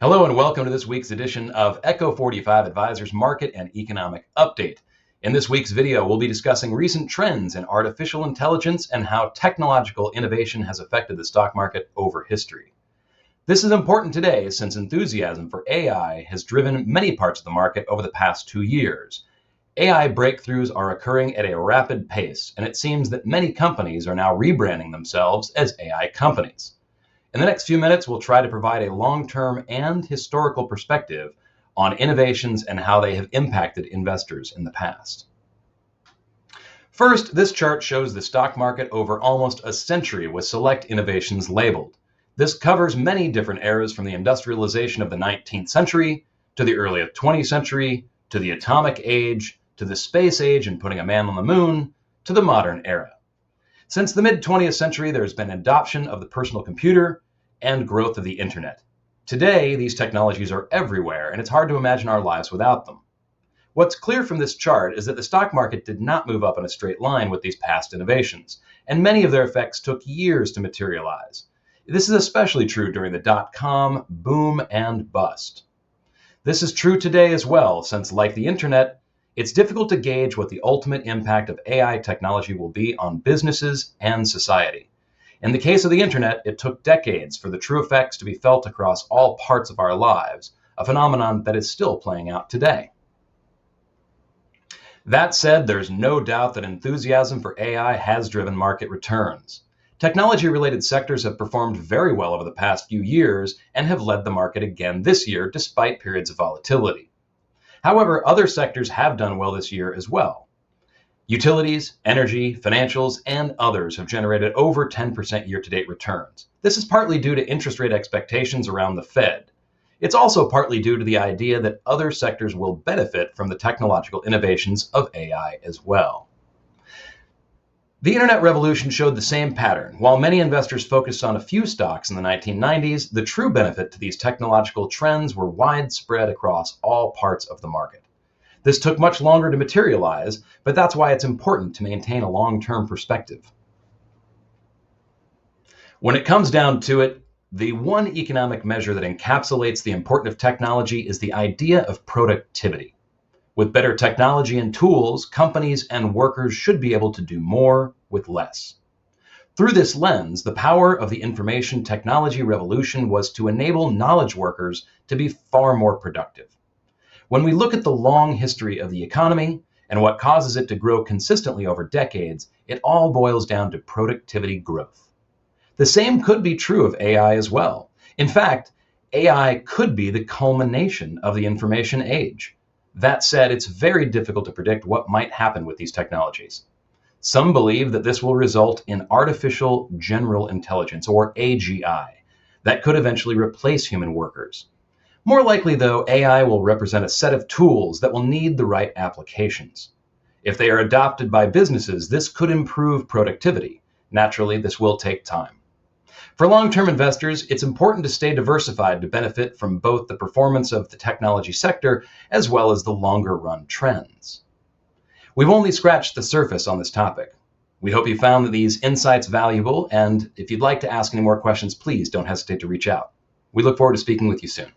Hello and welcome to this week's edition of Echo45 Advisors Market and Economic Update. In this week's video, we'll be discussing recent trends in artificial intelligence and how technological innovation has affected the stock market over history. This is important today since enthusiasm for AI has driven many parts of the market over the past 2 years. AI breakthroughs are occurring at a rapid pace, and it seems that many companies are now rebranding themselves as AI companies. In the next few minutes, we'll try to provide a long-term and historical perspective on innovations and how they have impacted investors in the past. First, this chart shows the stock market over almost a century with select innovations labeled. This covers many different eras from the industrialization of the 19th century to the early 20th century, to the atomic age, to the space age and putting a man on the moon, to the modern era. Since the mid-20th century, there has been adoption of the personal computer and growth of the internet. Today, these technologies are everywhere, and it's hard to imagine our lives without them. What's clear from this chart is that the stock market did not move up in a straight line with these past innovations, and many of their effects took years to materialize. This is especially true during the dot-com boom and bust. This is true today as well, since like the internet, it's difficult to gauge what the ultimate impact of AI technology will be on businesses and society. In the case of the internet, it took decades for the true effects to be felt across all parts of our lives, a phenomenon that is still playing out today. That said, there's no doubt that enthusiasm for AI has driven market returns. Technology-related sectors have performed very well over the past few years and have led the market again this year despite periods of volatility. However, other sectors have done well this year as well. Utilities, energy, financials, and others have generated over 10% year-to-date returns. This is partly due to interest rate expectations around the Fed. It's also partly due to the idea that other sectors will benefit from the technological innovations of AI as well. The internet revolution showed the same pattern. While many investors focused on a few stocks in the 1990s, the true benefit to these technological trends were widespread across all parts of the market. This took much longer to materialize, but that's why it's important to maintain a long-term perspective. When it comes down to it, the one economic measure that encapsulates the importance of technology is the idea of productivity. With better technology and tools, companies and workers should be able to do more with less. Through this lens, the power of the information technology revolution was to enable knowledge workers to be far more productive. When we look at the long history of the economy and what causes it to grow consistently over decades, it all boils down to productivity growth. The same could be true of AI as well. In fact, AI could be the culmination of the information age. That said, it's very difficult to predict what might happen with these technologies. Some believe that this will result in artificial general intelligence, or AGI, that could eventually replace human workers. More likely, though, AI will represent a set of tools that will need the right applications. If they are adopted by businesses, this could improve productivity. Naturally, this will take time. For long-term investors, it's important to stay diversified to benefit from both the performance of the technology sector as well as the longer-run trends. We've only scratched the surface on this topic. We hope you found these insights valuable, and if you'd like to ask any more questions, please don't hesitate to reach out. We look forward to speaking with you soon.